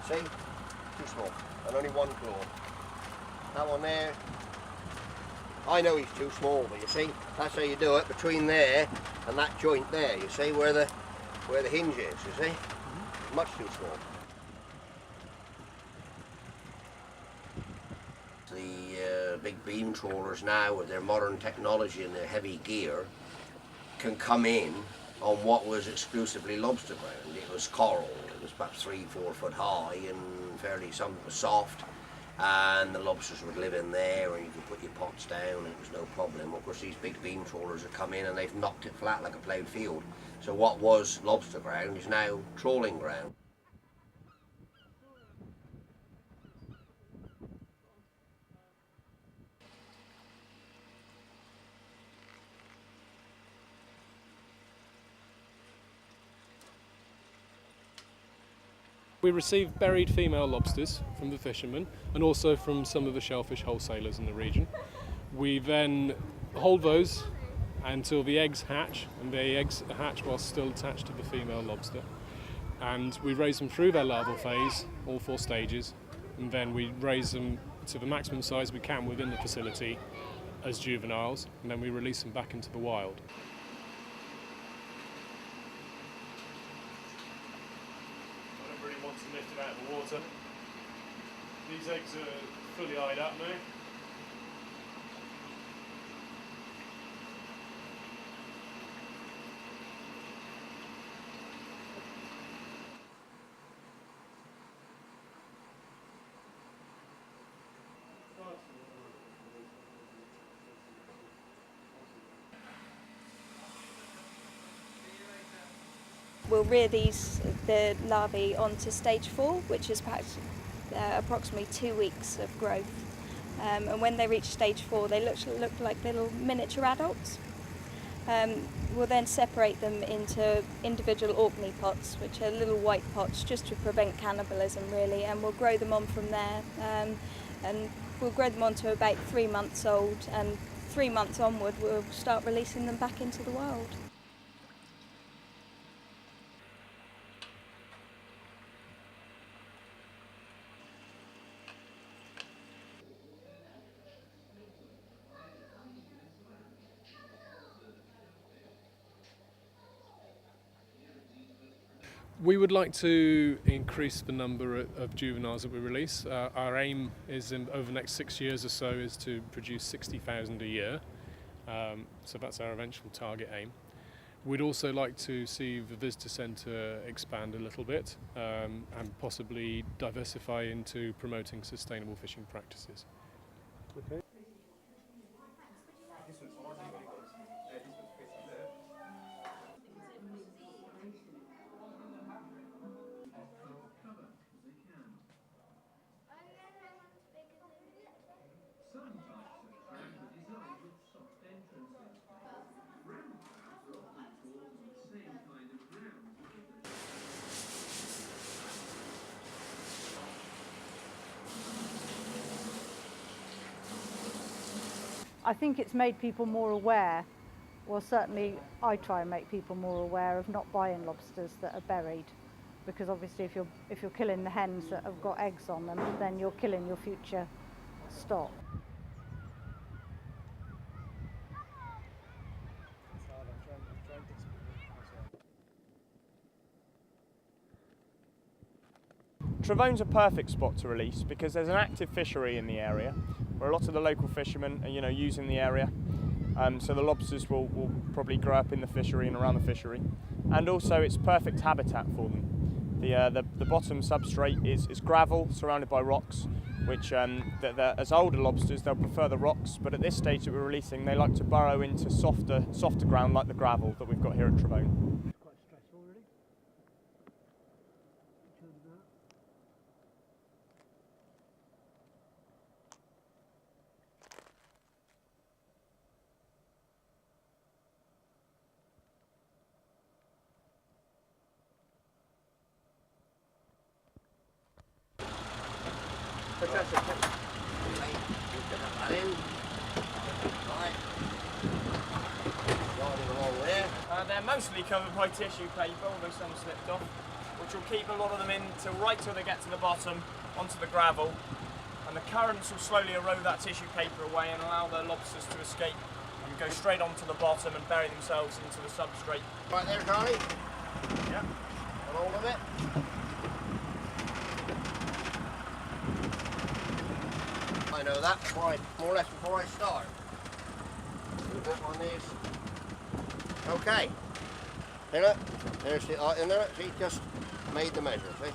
see? Too small. And only one claw. That one there, I know he's too small, but you see, that's how you do it, between there and that joint there, you see, where the hinge is, you see? Much too small. The big beam trawlers now, with their modern technology and their heavy gear, can come in on what was exclusively lobster ground. It was coral, it was perhaps 3-4 foot high and fairly, some was soft, and the lobsters would live in there and you could put your pots down and it was no problem. Of course, these big beam trawlers have come in and they've knocked it flat like a ploughed field. So what was lobster ground is now trawling ground. We receive buried female lobsters from the fishermen and also from some of the shellfish wholesalers in the region. We then hold those until the eggs hatch, and the eggs hatch while still attached to the female lobster. And we raise them through their larval phase, all 4 stages, and then we raise them to the maximum size we can within the facility as juveniles, and then we release them back into the wild. To lift it out of the water. These eggs are fully eyed up now. We'll rear the larvae onto stage 4, which is perhaps approximately 2 weeks of growth. And when they reach stage 4, they look like little miniature adults. We'll then separate them into individual Orkney pots, which are little white pots, just to prevent cannibalism really, and we'll grow them on from there. And we'll grow them on to about 3 months old, and 3 months onward we'll start releasing them back into the wild. We would like to increase the number of juveniles that we release. Our aim is over the next 6 years or so is to produce 60,000 a year. So that's our eventual target aim. We'd also like to see the visitor centre expand a little bit and possibly diversify into promoting sustainable fishing practices. Okay. I think it's made people more aware, well certainly I try and make people more aware of not buying lobsters that are buried, because obviously if you're killing the hens that have got eggs on them, then you're killing your future stock. Travone's a perfect spot to release because there's an active fishery in the area where a lot of the local fishermen are, using the area. So the lobsters will probably grow up in the fishery and around the fishery. And also it's perfect habitat for them. The bottom substrate is gravel surrounded by rocks, which as older lobsters they'll prefer the rocks, but at this stage that we're releasing they like to burrow into softer ground like the gravel that we've got here at Travone. Fantastic. They're mostly covered by tissue paper, although some slipped off. which will keep a lot of them in till they get to the bottom, onto the gravel, and the currents will slowly erode that tissue paper away and allow the lobsters to escape and go straight onto the bottom and bury themselves into the substrate. Right there, Charlie. Yeah. Got hold of it. I know that before more or less before I start. Do that one is. Okay. See, look, there's the in there. See, just made the measure. See.